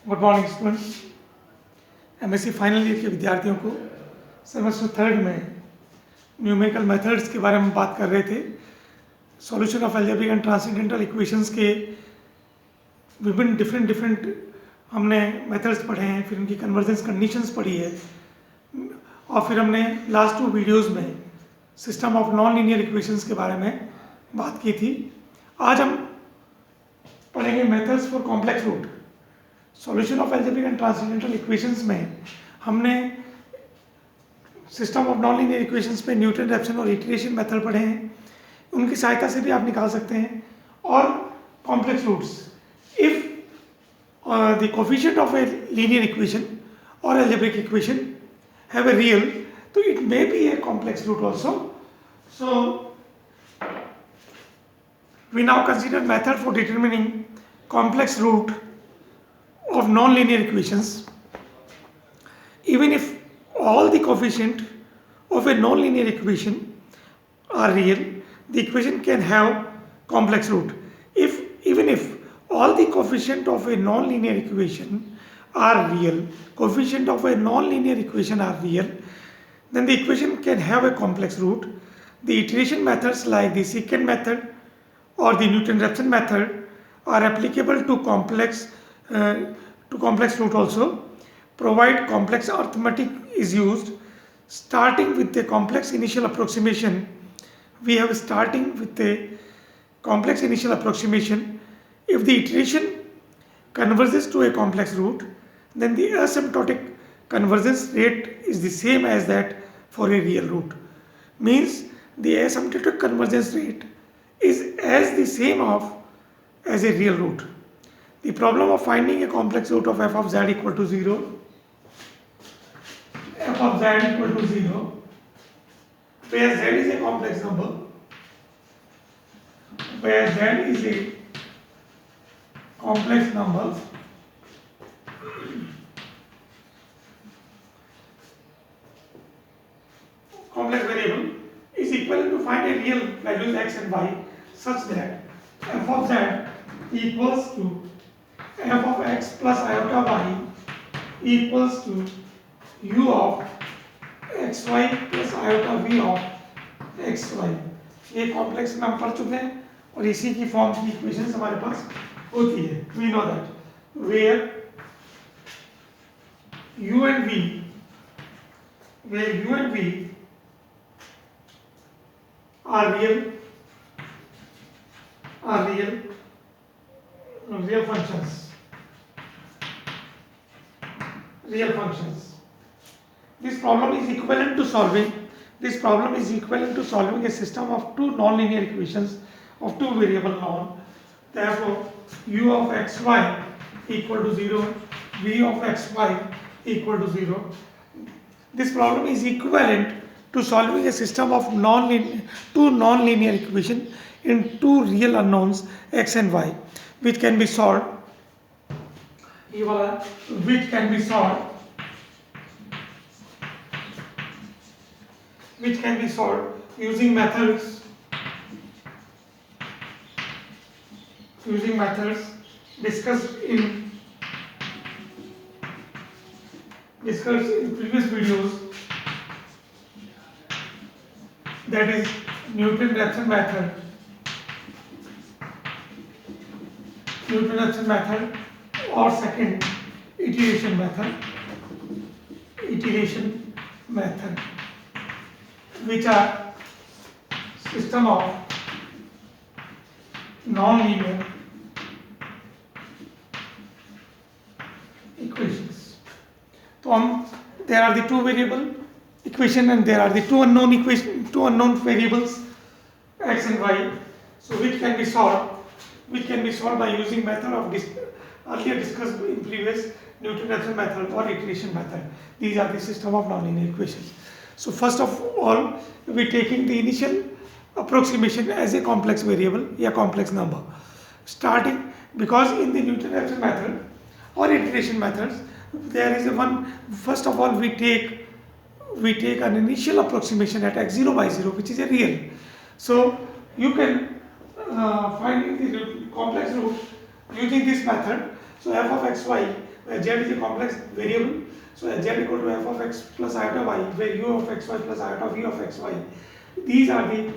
Good morning students. MSc final year के विद्यार्थियों को सेमेस्टर थर्ड में न्यूमेरिकल मेथड्स के बारे में बात कर रहे थे। Solution of algebraic and transcendental equations के विभिन्न डिफरेंट हमने मेथड्स पढ़े हैं, फिर उनकी कन्वर्जेंस कंडीशंस पढ़ी है, और फिर हमने लास्ट 2 वीडियोस में system of non linear equations के बारे में बात की थी। आज हम पढ़ेंगे methods for complex root. Solution of algebraic and transcendental equations में हमने system of non linear equations पे न्यूटन रैप्सन और इटरेशन मेथड पढ़े हैं, उनकी सहायता से भी आप निकाल सकते हैं। और complex roots, if the coefficient of a linear equation और algebraic equation have a real, तो it may be a complex root also. So we now consider method for determining complex root of non-linear equations. Even if all the coefficient of a non-linear equation are real, the equation can have complex root. Even if all the coefficient of a non-linear equation are real, coefficient of a non-linear equation are real, then the equation can have a complex root. The iteration methods like the secant method or the Newton-Raphson method are applicable to complex root also. Provide complex arithmetic is used. Starting with the complex initial approximation, we have starting with the complex initial approximation. If the iteration converges to a complex root, then the asymptotic convergence rate is the same as that for a real root. Means the asymptotic convergence rate is as the same as a real root. The problem of finding a complex root of f of z equal to 0, f of z equal to 0, where z is a complex number, complex variable is equivalent to find a real values x and y such that f of z equals to f of x plus iota y equals to u of xy plus iota v of xy। ये complex में हम पढ़ चुके हैं और इसी की form की इक्वेशंस हमारे पास होती है। We know that where u and v are real functions. This problem is equivalent to solving a system of two non-linear equations of two variable known. Therefore, u of xy equal to 0, v of xy equal to 0. This problem is equivalent to solving a system of two non-linear equations in two real unknowns x and y, which can be solved using methods discussed in previous videos, that is Newton-Raphson method or second iteration method, which are system of non-linear equations. So there are the two variable equation and there are the two unknown variables x and y, so which can be solved by using method of earlier discussed in previous Newton-Raphson method or iteration method. These are the system of nonlinear equations. So first of all, we taking the initial approximation as a complex variable or complex number, starting because in the Newton-Raphson method or iteration methods there is first of all we take an initial approximation at x0 by 0, which is a real. So you can find the complex root using this method. So f of xy where z is a complex variable. So z equal to f of x plus iota y, where u of xy plus iota v of xy. These are the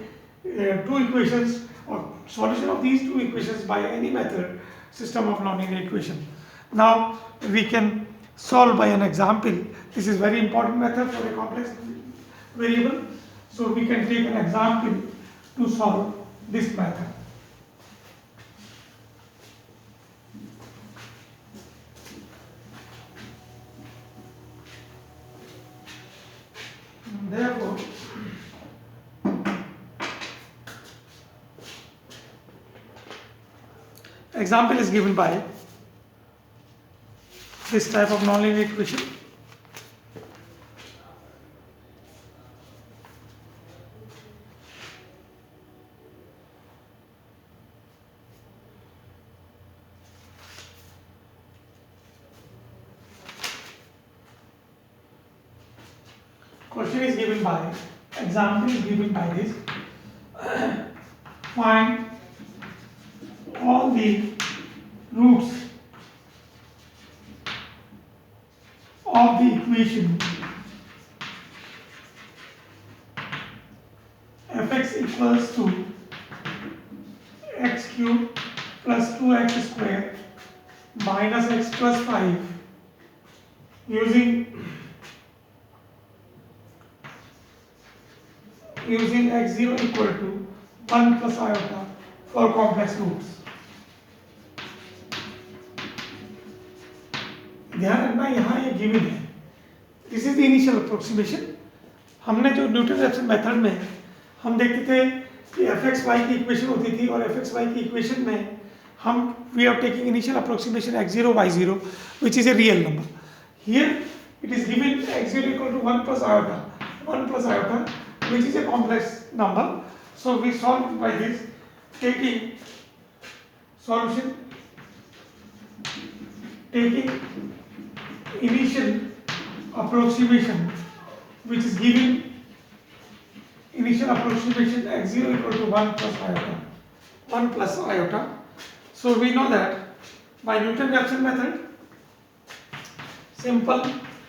two equations, or solution of these two equations by any method, system of nonlinear equation. Now we can solve by an example. This is very important method for a complex variable. So we can take an example to solve this method. Therefore, example is given by this type of nonlinear equation. Question is given by, example is given by this. Find all the roots of the equation fx equals to x cube plus 2x square minus x plus 5 using x0 equal to 1 plus iota for complex roots. ध्यान रखना यहाँ ये given है. This is the initial approximation. हमने जो Newton रेफसन method में हम देखते थे कि एफ एक्स वाई की इक्वेशन होती थी, और एफ एक्स वाई की इक्वेशन में हम we are taking initial approximation x0 y0 which is a real number. Here it is given x0 equal to 1 plus iota which is a complex number. So we solve by this, taking solution, taking initial approximation which is given initial approximation x0 equal to 1 plus iota. So we know that by Newton-Raphson method, simple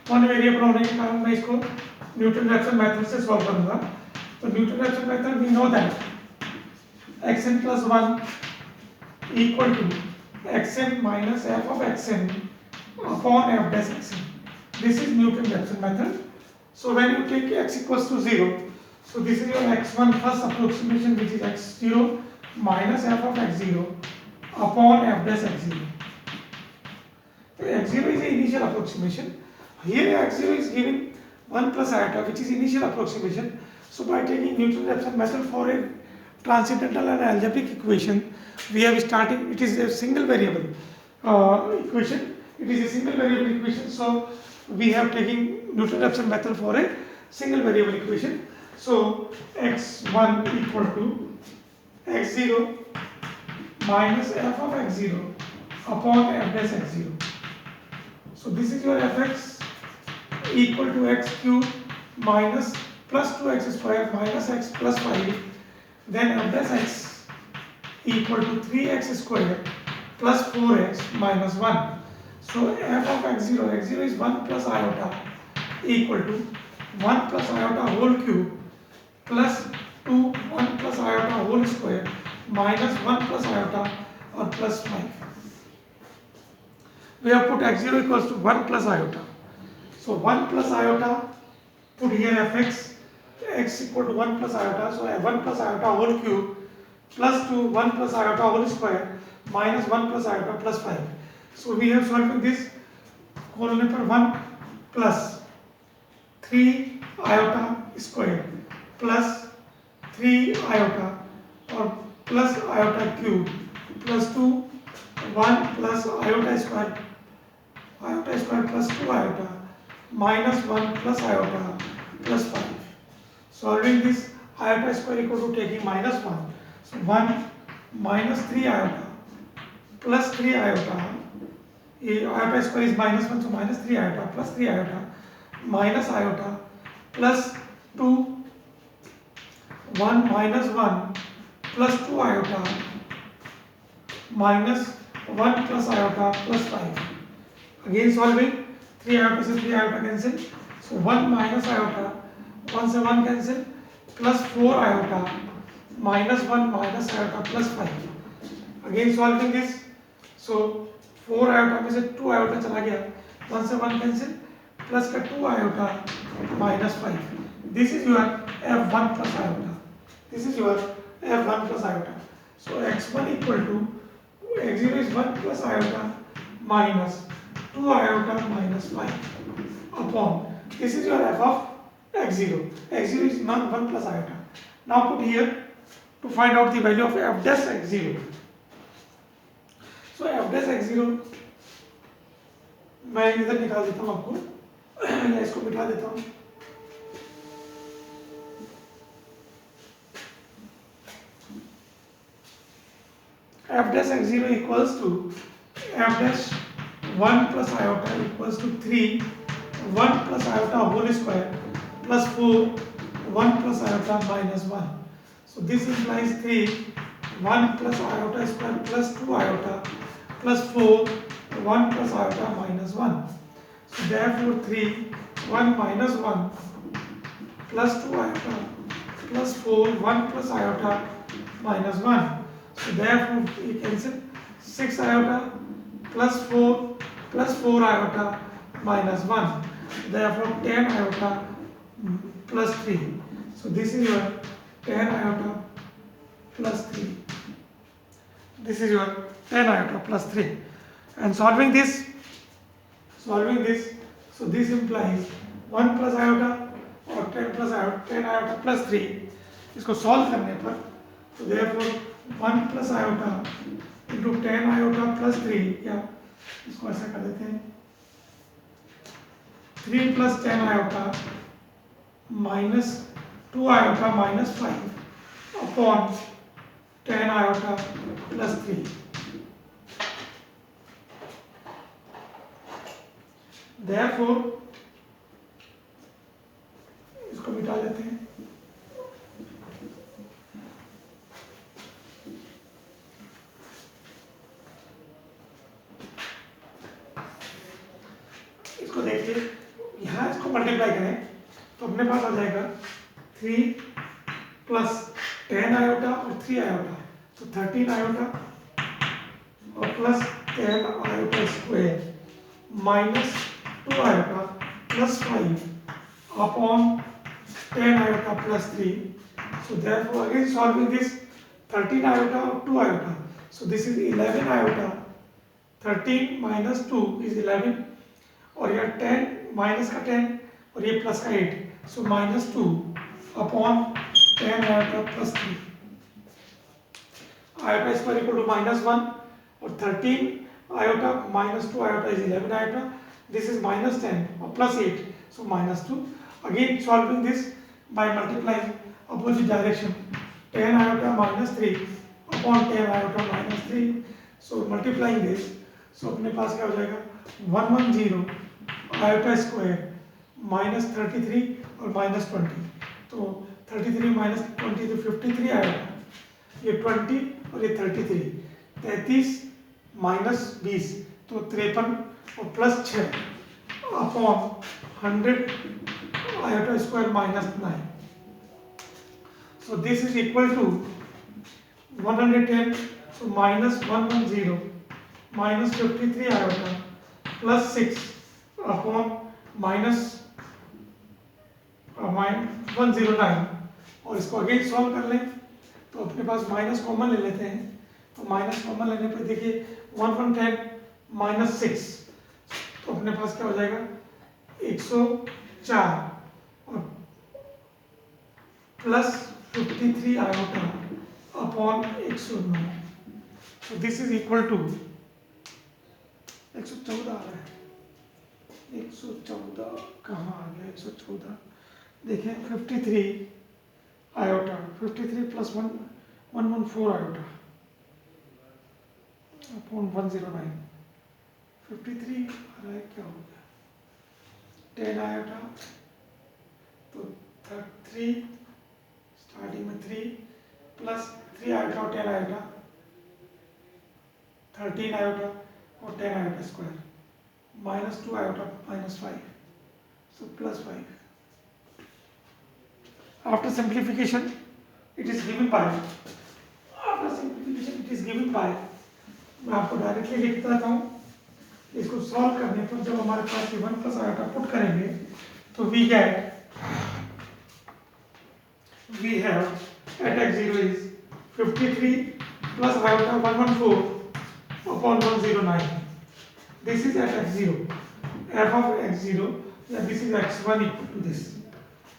one variable होने के कारण मैं इसको Newton-Raphson method से solve करूंगा. तो Newton Raphson method we know that xn plus 1 equal to xn minus f of xn upon f dash xn. This is Newton-Raphson method. So when you take x equals to 0, so this is your x1 first approximation, which is x0 minus f of x0 upon f dash x0. So x0 is the initial approximation. Here x0 is given 1 plus iota, which is initial approximation. So by taking Newton-Raphson method for a transcendental and algebraic equation, we have starting. It is a single variable equation. It is a single variable equation. So we have taken Newton-Raphson method for a single variable equation. So x1 equal to x0 minus f of x0 upon f dash x0. So this is your fx equal to x cube minus plus 2x square minus x plus 5, then f dash x equal to 3x square plus 4x minus 1. So f of x0 is 1 plus iota equal to 1 plus iota whole cube plus 2 1 plus iota whole square minus 1 plus iota or plus 5. We have put x0 equals to 1 plus iota. So 1 plus iota, put here fx, x equal to 1 plus iota, so 1 plus iota whole cube plus 2 1 plus iota whole square minus 1 plus iota plus 5. So we have solved this whole number 1 plus 3 iota square plus 3 iota or plus iota cube plus 2 1 plus iota square plus 2 iota minus 1 plus iota plus 5. Solving this, iota square equal to taking minus 1. So 1 minus 3 iota plus 3 iota. Iota square is minus 1, so minus 3 iota plus 3 iota minus iota plus 2 1 minus 1 plus 2 iota minus 1 plus iota plus 5. Again solving, 3 iota से 3 iota cancel, so 1 minus iota, 1 से 1 cancel, plus 4 iota minus 1 minus iota plus 5. Again solving this, so 4 iota में से 2 iota चला गया, 1 से 1 cancel, plus का 2 iota minus 5. This is your f1 plus iota. This is your f1 plus iota. So x1 equal to x0 is 1 plus iota minus 2 iota minus 5 upon, this is your f of x0. x0 is 1 plus iota. Now put here to find out the value of f dash x0. So f dash x0 मैं इधर निकाल देता हूँ आपको, या इसको मिटा देता हूँ. f dash x0 equals to f dash 1 plus iota equals to 3 1 plus iota whole square plus 4 1 plus iota minus 1. So this implies 3 1 plus iota square plus 2 iota plus 4 1 plus iota minus 1. So therefore 3 1 minus 1 plus 2 iota plus 4 1 plus iota minus 1. So therefore we cancel 6 iota plus 4 iota minus 1. Therefore 10 iota plus 3. So this is your 10 iota plus 3. This is your 10 iota plus 3. And solving this, so this implies 1 plus iota or 10 plus iota, 10 iota plus 3. इसको solve करने पर, so therefore 1 plus iota into 10 iota plus 3, या इसको ऐसा कर देते हैं, 3 plus 10 iota minus 2 iota minus 5 upon 10 iota plus 3. Therefore इसको मिटा लेते हैं. इसको देखिए, यहाँ इसको मल्टीप्लाई करें तो अपने पास आ जाएगा 3 प्लस 10 आयोटा और 3 आयोटा, तो 13 आयोटा और plus 10 iota square minus 2 iota plus 5 upon 10 iota plus 3. So therefore again solving this, 13 iota or 2 iota. So this is 11 iota. 13 minus 2 is 11. और यह 10 माइनस का 10 और ये प्लस का 8. So minus 2 upon 10 iota plus 3. Iota square equal to minus 1 और 13 iota minus 2 iota is 11 iota. This is minus 10 or plus 8. So minus 2. Again solving this by multiplying opposite direction, 10 iota minus 3 upon 10 iota minus 3. So multiplying this, so अपने पास क्या हो जाएगा, 110 iota square minus 33 और minus 20. तो 33 minus 20 तो 53 आएगा, ये 20 और ये 33, 33 minus 20 तो 53 और plus 6 upon 100 iota square minus 9. So this is equal to 110, so minus 110 minus 53 iota plus 6 upon minus 109. और इसको अगेन सॉल्व कर लें तो अपने पास माइनस कॉमन ले लेते हैं, तो माइनस कॉमन लेने पर देखिए 110 माइनस 6, तो अपने पास क्या हो जाएगा 104 और plus 53 iota upon 109. So this is equal to 114 आ रहा है, 114 कहाँ आ गया, 114 देखें, 53 आयोटा, 53 प्लस 114 आयोटा अपॉन 109. 53 आ रहा है, क्या हो गया, 10 आयोटा, तो 3 स्टार्टिंग में 3 प्लस 3 आयोटा और 10 आयोटा, 13 आयोटा और 10 iota square minus 2 iota minus 5. So plus 5. After simplification, it is given by, मैं आपको डायरेक्टली लिख देता हूँ. इसको सॉल्व करने पर जब हमारे पास ये 1 प्लस आयोटा पुट करेंगे तो we have at x0 is 53 plus iota 114 upon 109. This is at x0. F of x0, this is x1 equal to this.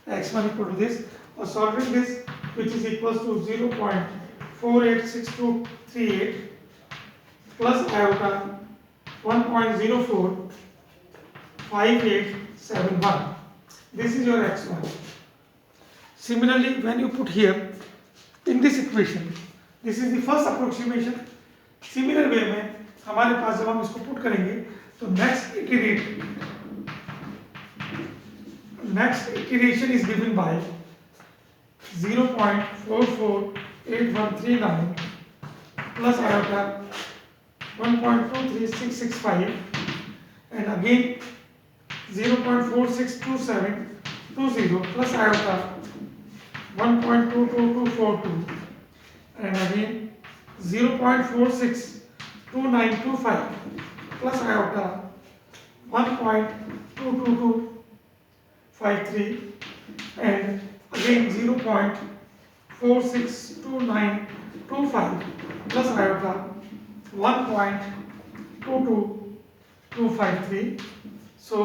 x1 equal to this. Or solving this, which is equals to 0.486238 plus iota 1.045871. This is your x1. Similarly, when you put here in this equation, this is the first approximation. Similar way में हमारे पास जब हम इसको put करेंगे तो next iteration is given by 0.448139 plus iota 1.23665 and again 0.462720 plus iota 1.22242 and again 0.462925 plus iota 1.22253 and again 0.462925 plus iota 1.22253. So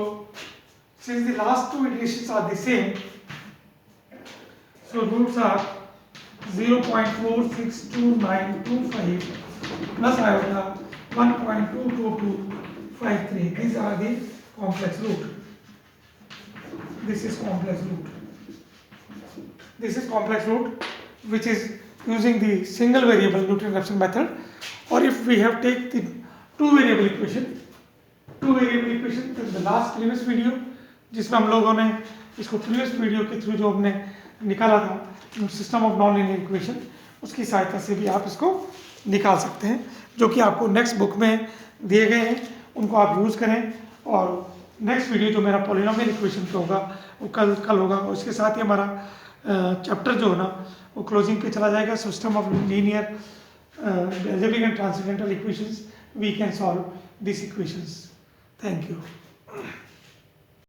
since the last two iterations are the same, so roots are 0.462925 plus iota 1.22253. These are the complex root. This is complex root. This is complex root, which is using the single variable Newton-Raphson method. Or if we have take the two variable equation, then the last previous video, जिसमें हम लोगों ने इसको previous video के through जो हमने निकाला था system of non linear equation, उसकी सहायता से भी आप इसको निकाल सकते हैं, जो कि आपको नेक्स्ट बुक में दिए गए हैं. उनको आप यूज़ करें. और नेक्स्ट वीडियो जो मेरा पॉलिनोमियल इक्वेशन पे होगा वो कल होगा. और इसके साथ ही हमारा चैप्टर जो है ना वो क्लोजिंग पे चला जाएगा. System of linear algebraic and transcendental equations, we can solve this equations. Thank you.